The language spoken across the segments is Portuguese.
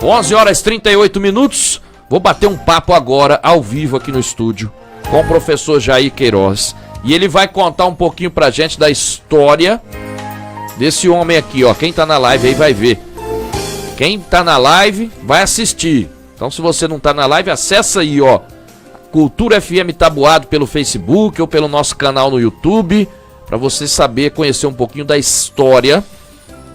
11h38. Vou bater um papo agora, ao vivo aqui no estúdio, com o professor Jair Queiroz. E ele vai contar um pouquinho pra gente da história desse homem aqui, ó. Quem tá na live aí vai ver. Quem tá na live vai assistir. Então, se você não tá na live, acessa aí, ó, Cultura FM Taboado pelo Facebook ou pelo nosso canal no YouTube, pra você saber, conhecer um pouquinho da história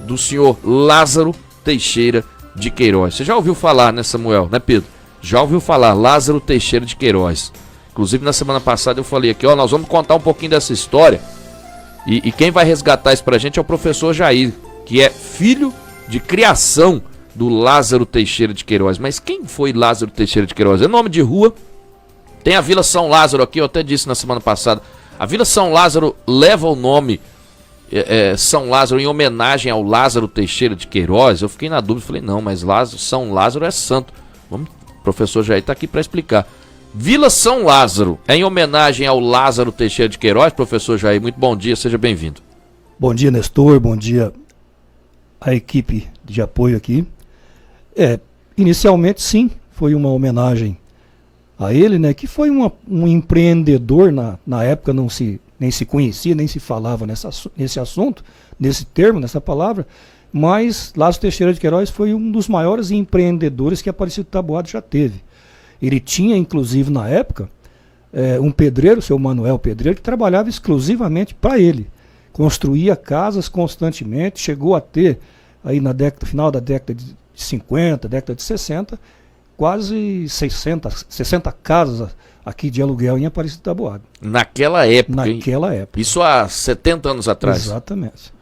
do senhor Lázaro Teixeira de Queiroz. Você já ouviu falar, né, Samuel? Né, Pedro? Já ouviu falar, Lázaro Teixeira de Queiroz. Inclusive, na semana passada eu falei aqui, ó, nós vamos contar um pouquinho dessa história. E quem vai resgatar isso pra gente é o professor Jair, que é filho de criação do Lázaro Teixeira de Queiroz. Mas quem foi Lázaro Teixeira de Queiroz? É nome de rua. Tem a Vila São Lázaro aqui, eu até disse na semana passada. A Vila São Lázaro leva o nome São Lázaro em homenagem ao Lázaro Teixeira de Queiroz. Eu fiquei na dúvida, falei, não, mas São Lázaro é santo. O professor Jair está aqui para explicar. Vila São Lázaro é em homenagem ao Lázaro Teixeira de Queiroz. Professor Jair, muito bom dia, seja bem-vindo. Bom dia, Nestor, bom dia à equipe de apoio aqui. Inicialmente sim, foi uma homenagem a ele, né, que foi um empreendedor, na época nem se conhecia, nem se falava nesse assunto, nesse termo, nessa palavra, mas Lázaro Teixeira de Queiroz foi um dos maiores empreendedores que Aparecido Taboado já teve. Ele tinha, inclusive, na época, um pedreiro, seu Manuel Pedreiro, que trabalhava exclusivamente para ele. Construía casas constantemente, chegou a ter, aí final da década de 50, década de 60, quase 60 casas aqui de aluguel em Aparecido Taboado. Naquela época, Naquela época. Isso há 70 anos atrás. Exatamente.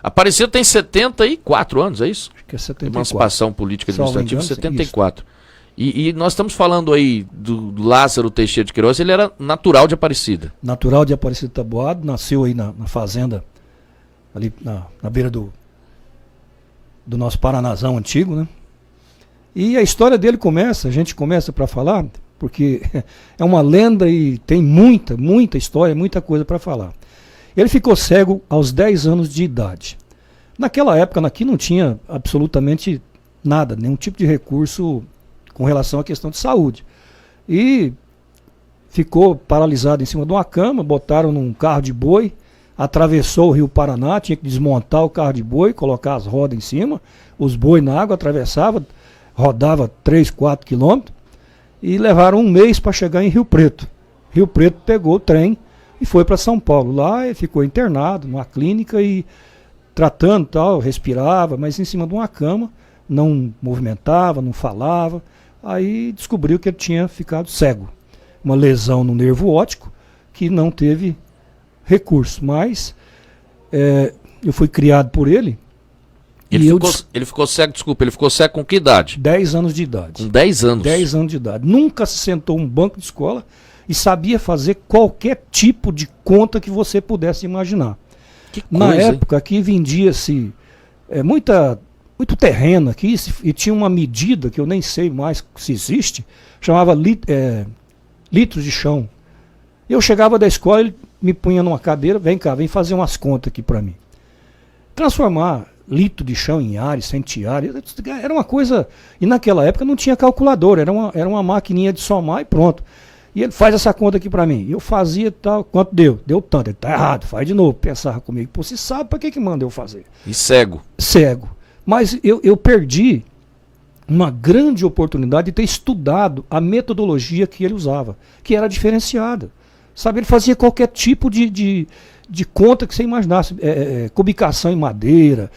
Aparecido tem 74 anos, é isso? Acho que é 74. Emancipação política administrativa, 74. E nós estamos falando aí do Lázaro Teixeira de Queiroz, ele era natural de Aparecida. Natural de Aparecido Taboado, nasceu aí na fazenda, ali na beira do nosso Paranazão antigo, né? E a história dele a gente começa para falar, porque é uma lenda e tem muita história, muita coisa para falar. Ele ficou cego aos 10 anos de idade. Naquela época, aqui não tinha absolutamente nada, nenhum tipo de recurso com relação à questão de saúde. E ficou paralisado em cima de uma cama, botaram num carro de boi, atravessou o rio Paraná, tinha que desmontar o carro de boi, colocar as rodas em cima, os bois na água, atravessava, rodava 3, 4 quilômetros, e levaram um mês para chegar em Rio Preto. Rio Preto pegou o trem e foi para São Paulo. Lá ele ficou internado numa clínica e tratando, tal, respirava, mas em cima de uma cama, não movimentava, não falava. Aí descobriu que ele tinha ficado cego. Uma lesão no nervo óptico que não teve recurso. Mas eu fui criado por ele. Ele ficou cego, desculpa, ele ficou cego com que idade? 10 anos de idade. Com 10 anos? 10 anos de idade. Nunca se sentou em um banco de escola e sabia fazer qualquer tipo de conta que você pudesse imaginar. Que coisa, na época aqui vendia-se muito terreno aqui, e tinha uma medida que eu nem sei mais se existe, chamava litros de chão. Eu chegava da escola, ele me punha numa cadeira, vem cá, vem fazer umas contas aqui para mim. Transformar litro de chão em área, centiária, era uma coisa, e naquela época não tinha calculadora, era uma maquininha de somar e pronto. E ele faz essa conta aqui para mim. Eu fazia tal, quanto deu? Deu tanto. Ele tá errado, faz de novo. Pensava comigo, pô, você sabe para que manda eu fazer? E cego? Cego. Mas eu perdi uma grande oportunidade de ter estudado a metodologia que ele usava, que era diferenciada. Sabe, ele fazia qualquer tipo de conta que você imaginasse, cubicação em madeira,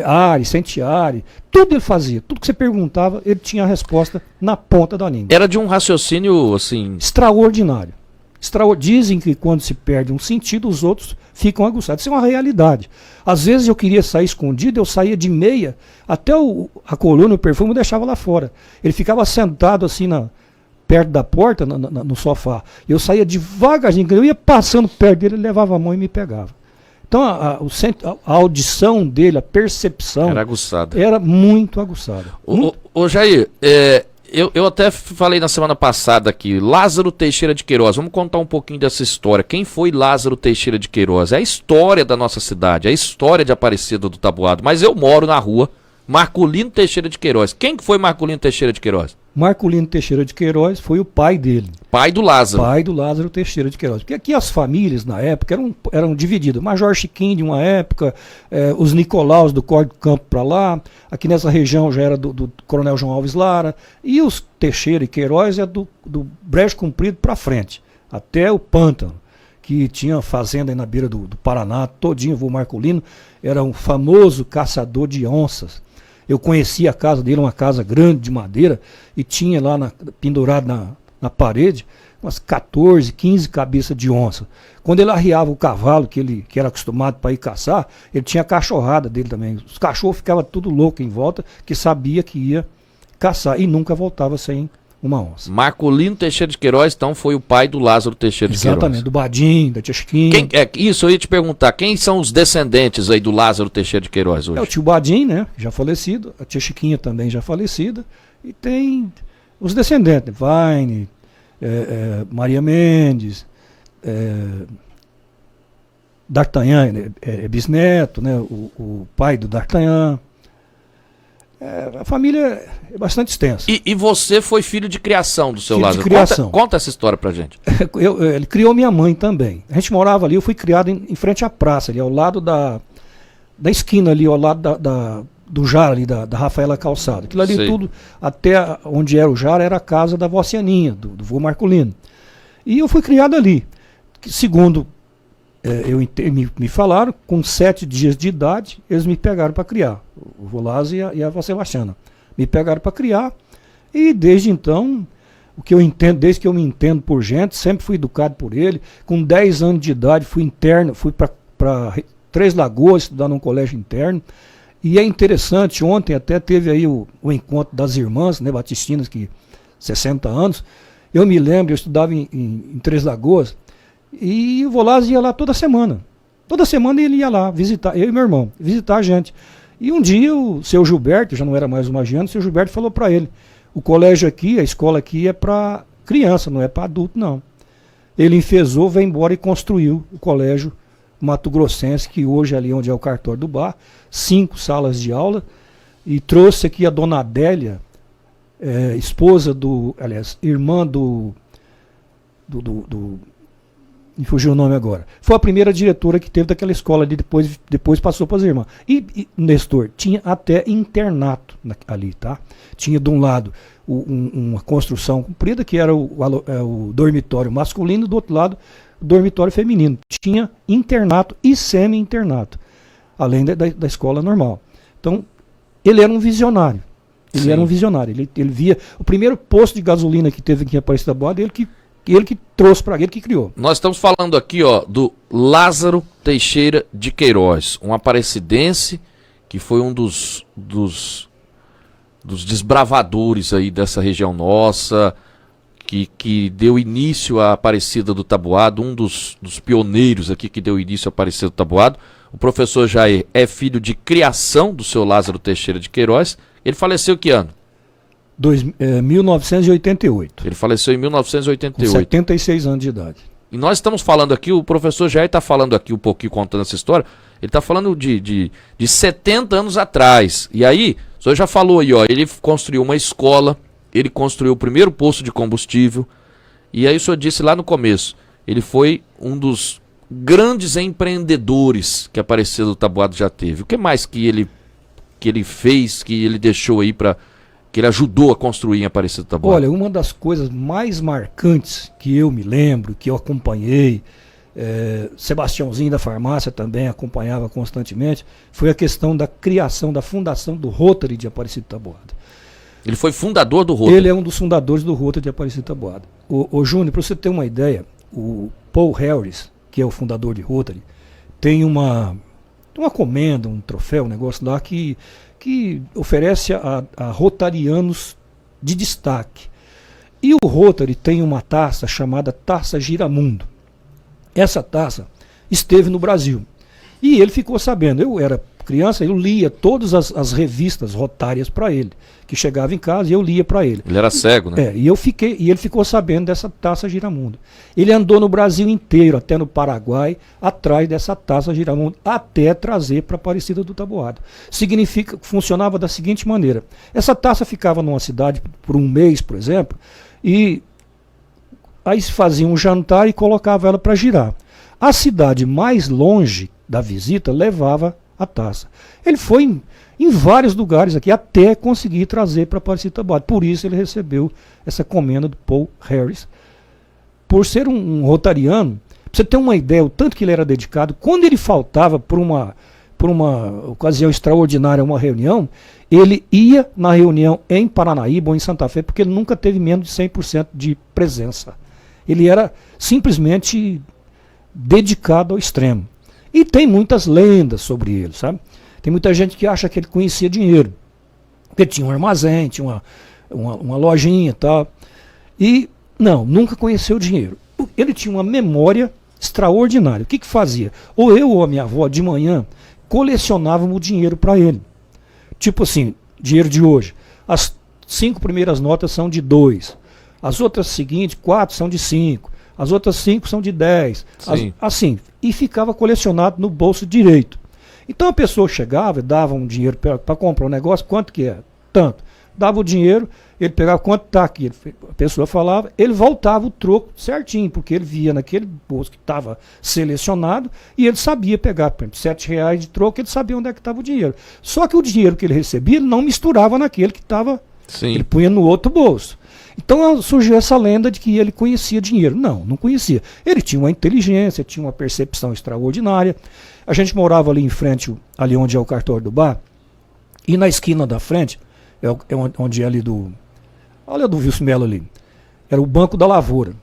área, centiária, tudo ele fazia. Tudo que você perguntava, ele tinha a resposta na ponta da língua. Era de um raciocínio, assim... extraordinário. Dizem que quando se perde um sentido, os outros ficam aguçados. Isso é uma realidade. Às vezes eu queria sair escondido, eu saía de meia, até a coluna, o perfume, eu deixava lá fora. Ele ficava sentado assim perto da porta, no sofá. Eu saía devagarzinho, eu ia passando perto dele, ele levava a mão e me pegava. Então a audição dele, a percepção... era aguçada. Era muito aguçada. Ô Jair, eu até falei na semana passada aqui, Lázaro Teixeira de Queiroz, vamos contar um pouquinho dessa história. Quem foi Lázaro Teixeira de Queiroz? É a história da nossa cidade, é a história de Aparecida do Taboado. Mas eu moro na rua Marculino Teixeira de Queiroz. Quem que foi Marculino Teixeira de Queiroz? Marculino Teixeira de Queiroz foi o pai dele. Pai do Lázaro. Pai do Lázaro Teixeira de Queiroz. Porque aqui as famílias, na época, eram divididas. Major Chiquinho de uma época, os Nicolaus do Código do Campo para lá. Aqui nessa região já era do Coronel João Alves Lara. E os Teixeira e Queiroz é do Brejo Comprido para frente, até o Pântano, que tinha fazenda aí na beira do Paraná, todinho. O vô Marculino era um famoso caçador de onças. Eu conheci a casa dele, uma casa grande de madeira, e tinha lá pendurado na parede umas 14, 15 cabeças de onça. Quando ele arriava o cavalo, que era acostumado para ir caçar, ele tinha a cachorrada dele também. Os cachorros ficavam tudo loucos em volta, que sabia que ia caçar, e nunca voltava sem uma onça. Marculino Teixeira de Queiroz, então, foi o pai do Lázaro Teixeira de Queiroz. Exatamente, do Badim, da Tia Chiquinha. Isso eu ia te perguntar, quem são os descendentes aí do Lázaro Teixeira de Queiroz hoje? É o tio Badim, né, já falecido, a Tia Chiquinha também já falecida, e tem os descendentes, Vaine, Maria Mendes, D'Artagnan é bisneto, né, o pai do D'Artagnan. A família é bastante extensa. E você foi filho de criação do seu Lázaro? De criação. Conta essa história pra gente. Ele criou minha mãe também. A gente morava ali, eu fui criado em frente à praça, ali ao lado da esquina ali, ao lado do Jar ali, da Rafaela Calçada. Aquilo ali tudo, até onde era o Jar, era a casa da Vocianinha, do vô Marculino. E eu fui criado ali. Segundo me falaram, com 7 dias de idade, eles me pegaram para criar. O vô Lázaro e a vó Sebastiana. Me pegaram para criar. E desde então, o que eu entendo, desde que eu me entendo por gente, sempre fui educado por ele. Com 10 anos de idade, fui interno, fui para Três Lagoas, estudar num colégio interno. E é interessante, ontem até teve aí o encontro das irmãs, né, batistinas, que 60 anos. Eu me lembro, eu estudava em Três Lagoas, e o vô Lázaro ia lá toda semana. Toda semana ele ia lá visitar, eu e meu irmão, visitar a gente. E um dia o seu Gilberto, já não era mais o magiano, o seu Gilberto falou para ele: o colégio aqui, a escola aqui é para criança, não é para adulto não. Ele enfesou, veio embora e construiu o colégio Mato Grossense, que hoje é ali onde é o cartório do bar, 5 salas de aula, e trouxe aqui a dona Adélia, esposa irmã me fugiu o nome agora. Foi a primeira diretora que teve daquela escola ali, depois passou para as irmãs. E Nestor, tinha até internato ali, tá? Tinha de um lado uma construção comprida, que era o dormitório masculino, do outro lado o dormitório feminino. Tinha internato e semi-internato, além da escola normal. Então, ele era um visionário. Ele via o primeiro posto de gasolina que teve aqui em Aparecida da Boa, ele que trouxe para ele, que criou. Nós estamos falando aqui, ó, do Lázaro Teixeira de Queiroz, um aparecidense que foi um dos desbravadores aí dessa região nossa, que deu início à Aparecida do Taboado, um dos pioneiros aqui que deu início à Aparecida do Taboado. O professor Jair é filho de criação do seu Lázaro Teixeira de Queiroz. Ele faleceu que ano? 1988. Ele faleceu em 1988. Com 76 anos de idade. E nós estamos falando aqui, o professor Jair está falando aqui um pouquinho, contando essa história, ele está falando de 70 anos atrás. E aí, o senhor já falou aí, ó, ele construiu uma escola, ele construiu o primeiro posto de combustível, e aí o senhor disse lá no começo, ele foi um dos grandes empreendedores que a Aparecida do Taboado já teve. O que mais que ele fez, que ele deixou aí que ele ajudou a construir em Aparecida do Taboado? Olha, uma das coisas mais marcantes que eu me lembro, que eu acompanhei, Sebastiãozinho da farmácia também acompanhava constantemente, foi a questão da criação, da fundação do Rotary de Aparecida do Taboado. Ele foi fundador do Rotary? Ele é um dos fundadores do Rotary de Aparecida do Taboado. O Júnior, para você ter uma ideia, o Paul Harris, que é o fundador de Rotary, tem uma comenda, um troféu, um negócio lá que oferece a rotarianos de destaque. E o Rotary tem uma taça chamada Taça Giramundo. Essa taça esteve no Brasil. E ele ficou sabendo. Eu era criança, eu lia todas as revistas rotárias para ele, que chegava em casa e eu lia para ele. Ele era cego, né? E ele ficou sabendo dessa taça Giramundo. Ele andou no Brasil inteiro, até no Paraguai, atrás dessa taça Giramundo, até trazer para Aparecida do Taboado. Funcionava da seguinte maneira: essa taça ficava numa cidade por um mês, por exemplo, e aí se fazia um jantar e colocava ela para girar. A cidade mais longe da visita levava a taça. Ele foi em vários lugares aqui até conseguir trazer para Aparecida do Taboado. Por isso ele recebeu essa comenda do Paul Harris. Por ser um rotariano, pra você ter uma ideia, o tanto que ele era dedicado, quando ele faltava por uma ocasião extraordinária, uma reunião, ele ia na reunião em Paranaíba ou em Santa Fé, porque ele nunca teve menos de 100% de presença. Ele era simplesmente dedicado ao extremo. E tem muitas lendas sobre ele, sabe? Tem muita gente que acha que ele conhecia dinheiro. Porque tinha um armazém, tinha uma lojinha e tal. E não, nunca conheceu dinheiro. Ele tinha uma memória extraordinária. O que fazia? Ou eu ou a minha avó, de manhã, colecionávamos dinheiro para ele. Tipo assim, dinheiro de hoje. As 5 primeiras notas são de 2. As outras seguintes, 4 são de 5. As outras 5 são de 10. Assim. E ficava colecionado no bolso direito. Então a pessoa chegava e dava um dinheiro para comprar um negócio. Quanto que é? Tanto. Dava o dinheiro, ele pegava quanto está aqui. A pessoa falava, ele voltava o troco certinho, porque ele via naquele bolso que estava selecionado e ele sabia pegar, por exemplo, R$7 de troco, ele sabia onde é que estava o dinheiro. Só que o dinheiro que ele recebia, ele não misturava naquele que estava. Ele punha no outro bolso. Então surgiu essa lenda de que ele conhecia dinheiro. Não conhecia. Ele tinha uma inteligência, tinha uma percepção extraordinária. A gente morava ali em frente, ali onde é o cartório do bar, e na esquina da frente, onde é ali olha do Wilson Mello ali, era o Banco da Lavoura.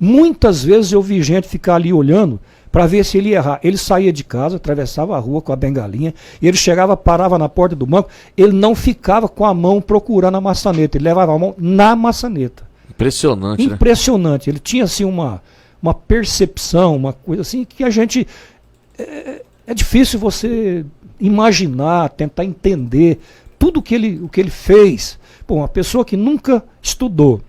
Muitas vezes eu vi gente ficar ali olhando para ver se ele ia errar. Ele saía de casa, atravessava a rua com a bengalinha, e ele chegava, parava na porta do banco, ele não ficava com a mão procurando a maçaneta, ele levava a mão na maçaneta. Impressionante, né? Impressionante. Ele tinha assim uma percepção, uma coisa assim que a gente... É difícil você imaginar, tentar entender tudo o que ele fez. Pô, uma pessoa que nunca estudou,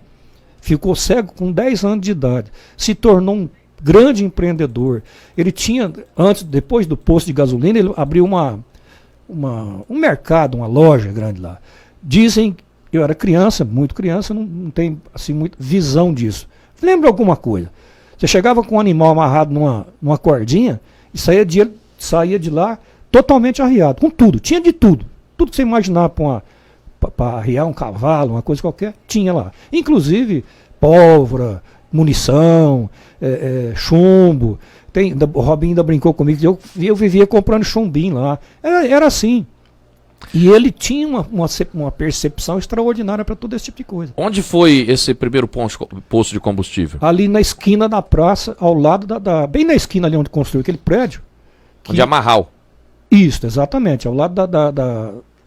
ficou cego com 10 anos de idade, se tornou um grande empreendedor. Ele tinha, depois do posto de gasolina, ele abriu um mercado, uma loja grande lá. Dizem, eu era criança, muito criança, não tem assim muita visão disso. Lembra alguma coisa? Você chegava com um animal amarrado numa cordinha e saía de lá totalmente arriado, com tudo, tinha de tudo. Tudo que você imaginar para arriar um cavalo, uma coisa qualquer, tinha lá. Inclusive pólvora, munição, chumbo. O Robinho ainda brincou comigo, eu vivia comprando chumbinho lá. Era assim. E ele tinha uma percepção extraordinária para todo esse tipo de coisa. Onde foi esse primeiro posto de combustível? Ali na esquina da praça, ao lado bem na esquina ali onde construiu aquele prédio. De Amarral. Isso, exatamente, ao lado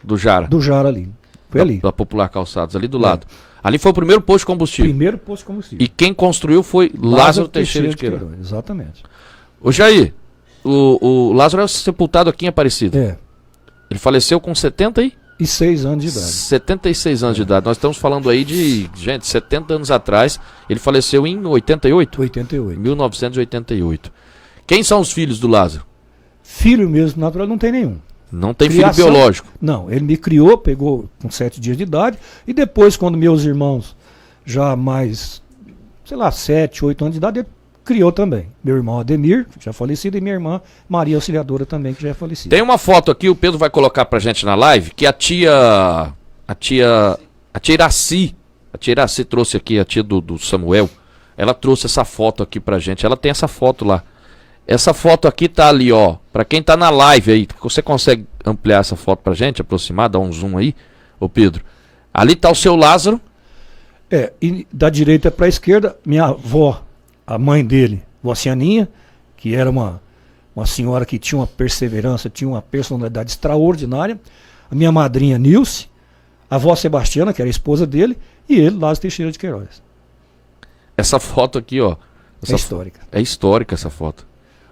do Jara. Do Jara ali. Foi ali. Da Popular Calçados, ali do lado. Ali foi o primeiro posto de combustível. Primeiro posto de combustível. E quem construiu foi Lázaro Teixeira de Queiroz. Exatamente. Ô Jair, o Lázaro é sepultado aqui em Aparecida. Ele faleceu com 76 anos de idade. 76 anos de idade. Nós estamos falando aí de, gente, 70 anos atrás. Ele faleceu em 88? 88. 1988. Quem são os filhos do Lázaro? Filho mesmo, natural, não tem nenhum. Não tem Criação, filho biológico? Não, ele me criou, pegou com 7 dias de idade, e depois, quando meus irmãos, já mais, 7, 8 anos de idade, ele criou também. Meu irmão Ademir, já falecido, e minha irmã Maria Auxiliadora também, que já é falecida. Tem uma foto aqui, o Pedro vai colocar pra gente na live, que a tia Iraci trouxe aqui, a tia do Samuel, ela trouxe essa foto aqui pra gente, ela tem essa foto lá. Essa foto aqui tá ali, ó. Pra quem tá na live aí, você consegue ampliar essa foto pra gente, aproximar, dar um zoom aí, ô Pedro? Ali tá o seu Lázaro. E da direita pra esquerda, minha avó, a mãe dele, Vocianinha, que era uma senhora que tinha uma perseverança, tinha uma personalidade extraordinária. A minha madrinha Nilce, a avó Sebastiana, que era a esposa dele, e ele, Lázaro Teixeira de Queiroz. Essa foto aqui, ó. É histórica. É histórica essa foto.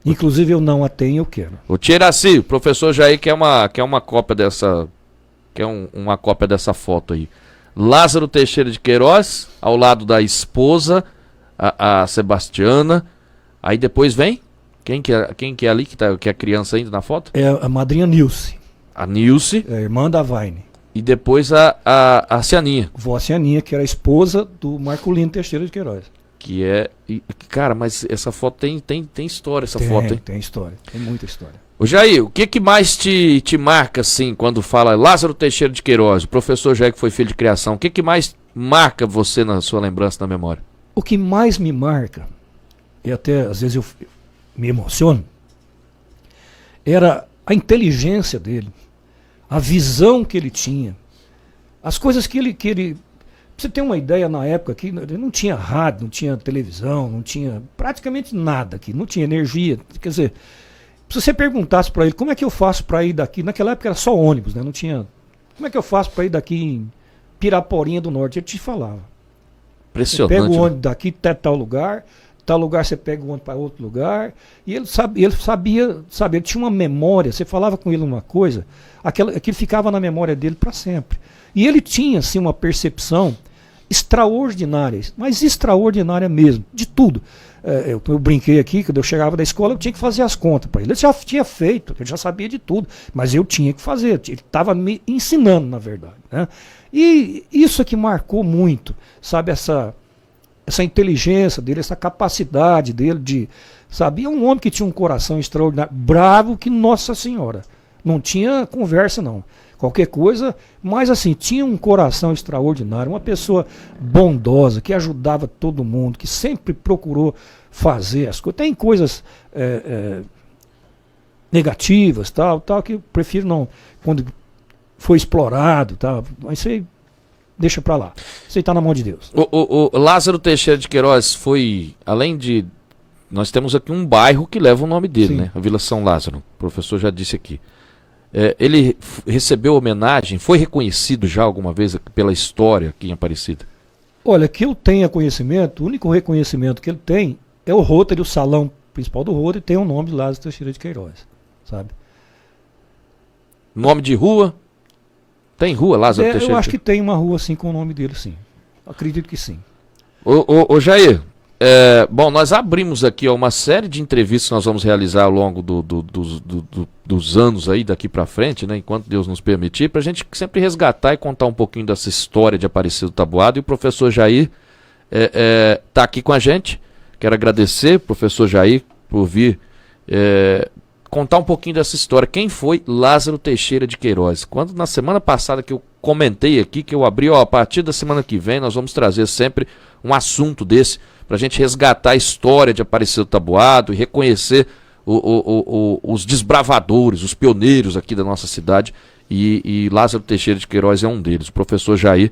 Inclusive eu não a tenho, eu quero. O Tieraci, o professor Jair quer uma cópia dessa. Uma cópia dessa foto aí. Lázaro Teixeira de Queiroz, ao lado da esposa, a Sebastiana. Aí depois vem. Quem que é ali que é a criança ainda na foto? É a madrinha Nilce. A Nilce. É a irmã da Vaine. E depois a Cianinha. Vó Cianinha, que era a esposa do Marcolino Teixeira de Queiroz. Que é. Cara, mas essa foto tem história, essa foto, hein? Tem história, tem muita história. Ô Jair, o que mais te marca, assim, quando fala Lázaro Teixeira de Queiroz, o professor Jair que foi filho de criação, o que mais marca você na sua lembrança, na memória? O que mais me marca, e até às vezes eu me emociono, era a inteligência dele, a visão que ele tinha, as coisas que ele pra você ter uma ideia, na época aqui não tinha rádio, não tinha televisão, não tinha praticamente nada aqui, não tinha energia, quer dizer, se você perguntasse para ele, como é que eu faço para ir daqui, naquela época era só ônibus, né? Não tinha, como é que eu faço para ir daqui em Piraporinha do Norte, ele te falava. Impressionante. Você pega o ônibus daqui até tal lugar você pega o ônibus para outro lugar, e ele sabia, ele tinha uma memória, você falava com ele uma coisa, aquilo ficava na memória dele para sempre. E ele tinha, assim, uma percepção extraordinária, mas extraordinária mesmo, de tudo. Eu brinquei aqui, quando eu chegava da escola, eu tinha que fazer as contas para ele. Ele já tinha feito, ele já sabia de tudo, mas eu tinha que fazer, ele estava me ensinando, na verdade, né? E isso é que marcou muito, sabe, essa inteligência dele, essa capacidade dele de, sabe, é um homem que tinha um coração extraordinário, bravo que Nossa Senhora, não tinha conversa não, qualquer coisa, mas assim, tinha um coração extraordinário, uma pessoa bondosa, que ajudava todo mundo, que sempre procurou fazer as coisas. Tem coisas negativas, tal, que eu prefiro não, quando foi explorado, tal, mas isso aí deixa pra lá, isso aí tá na mão de Deus. O Lázaro Teixeira de Queiroz foi, além de, nós temos aqui um bairro que leva o nome dele, Sim. né? A Vila São Lázaro, o professor já disse aqui. Ele recebeu homenagem, foi reconhecido já alguma vez pela história aqui em Aparecida? Olha, que eu tenha conhecimento, o único reconhecimento que ele tem é o Rotary, o salão principal do Rotary, tem o nome de Lázaro Teixeira de Queiroz, sabe? Nome de rua? Tem rua Lázaro Teixeira? Eu acho que tem uma rua assim com o nome dele, sim. Acredito que sim. Ô Jair, bom, nós abrimos aqui uma série de entrevistas que nós vamos realizar ao longo dos anos aí, daqui para frente, né, enquanto Deus nos permitir, para a gente sempre resgatar e contar um pouquinho dessa história de Aparecido Taboado. E o professor Jair está aqui com a gente. Quero agradecer, professor Jair, por vir contar um pouquinho dessa história. Quem foi Lázaro Teixeira de Queiroz? Quando na semana passada que eu comentei aqui, que eu abri, a partir da semana que vem nós vamos trazer sempre um assunto desse, para a gente resgatar a história de Aparecido Taboado e reconhecer os desbravadores, os pioneiros aqui da nossa cidade, e Lázaro Teixeira de Queiroz é um deles. O professor Jair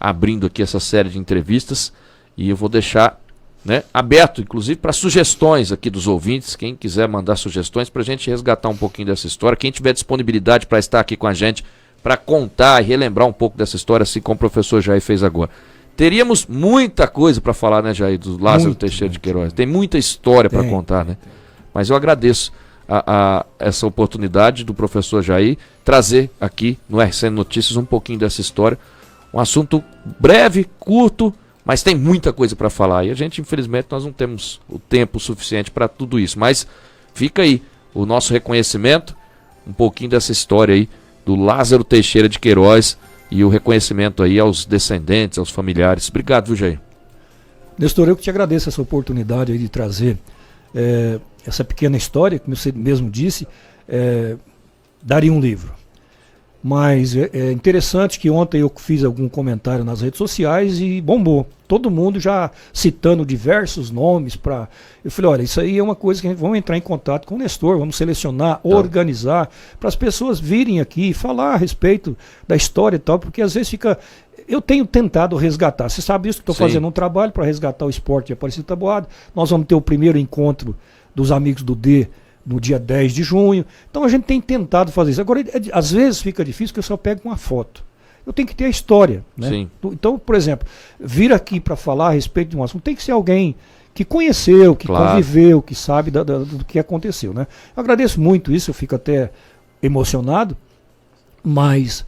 abrindo aqui essa série de entrevistas, e eu vou deixar, né, aberto, inclusive, para sugestões aqui dos ouvintes, quem quiser mandar sugestões para a gente resgatar um pouquinho dessa história, quem tiver disponibilidade para estar aqui com a gente, para contar e relembrar um pouco dessa história, assim como o professor Jair fez agora. Teríamos muita coisa para falar, né, Jair, do Lázaro Teixeira de Queiroz. Tem muita história para contar, né? Mas eu agradeço essa oportunidade do professor Jair trazer aqui no RCN Notícias um pouquinho dessa história. Um assunto breve, curto, mas tem muita coisa para falar. E a gente, infelizmente, nós não temos o tempo suficiente para tudo isso. Mas fica aí o nosso reconhecimento, um pouquinho dessa história aí do Lázaro Teixeira de Queiroz, e o reconhecimento aí aos descendentes, aos familiares. Obrigado, viu, Jair? Nestor, eu que te agradeço essa oportunidade aí de trazer essa pequena história, como você mesmo disse, daria um livro. Mas é interessante que ontem eu fiz algum comentário nas redes sociais e bombou. Todo mundo já citando diversos nomes para. Eu falei, olha, isso aí é uma coisa que a gente vamos entrar em contato com o Nestor, vamos selecionar, organizar, para as pessoas virem aqui e falar a respeito da história e tal, porque às vezes fica. Eu tenho tentado resgatar. Você sabe isso, que estou fazendo um trabalho para resgatar o esporte de Aparecido Taboado. Nós vamos ter o primeiro encontro dos amigos do D no dia 10 de junho. Então a gente tem tentado fazer isso. Agora, às vezes fica difícil porque eu só pego uma foto. eu tenho que ter a história, né? Sim. Então, por exemplo, vir aqui para falar a respeito de um assunto, tem que ser alguém que conheceu, que Claro. conviveu, que sabe do que aconteceu, né? Eu agradeço muito isso, eu fico até emocionado, mas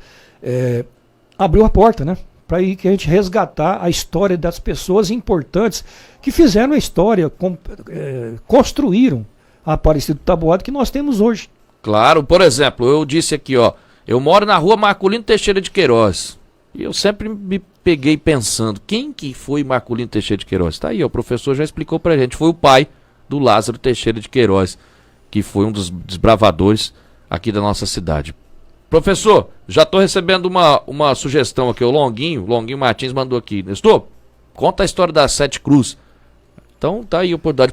abriu a porta, né? Para que a gente resgatar a história das pessoas importantes que fizeram a história, construíram a Aparecida do Taboado que nós temos hoje. Claro, por exemplo, eu disse aqui, ó, eu moro na rua Marculino Teixeira de Queiroz. E eu sempre me peguei pensando, quem que foi Marculino Teixeira de Queiroz? Tá aí, ó, o professor já explicou pra gente, foi o pai do Lázaro Teixeira de Queiroz, que foi um dos desbravadores aqui da nossa cidade. Professor, já tô recebendo uma sugestão aqui, o Longuinho Martins mandou aqui. Nestor, conta a história das Sete Cruzes. Então tá aí a oportunidade.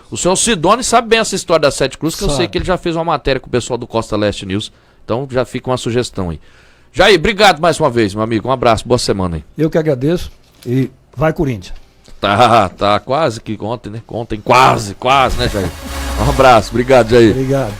O senhor Sidone sabe bem essa história das Sete Cruzes, que eu sei que ele já fez uma matéria com o pessoal do Costa Leste News. Então já fica uma sugestão aí. Jair, obrigado mais uma vez, meu amigo. Um abraço, boa semana aí. Eu que agradeço e vai Corinthians. Tá quase que ontem, né? Ontem, quase, né, Jair? Um abraço, obrigado, Jair. Obrigado.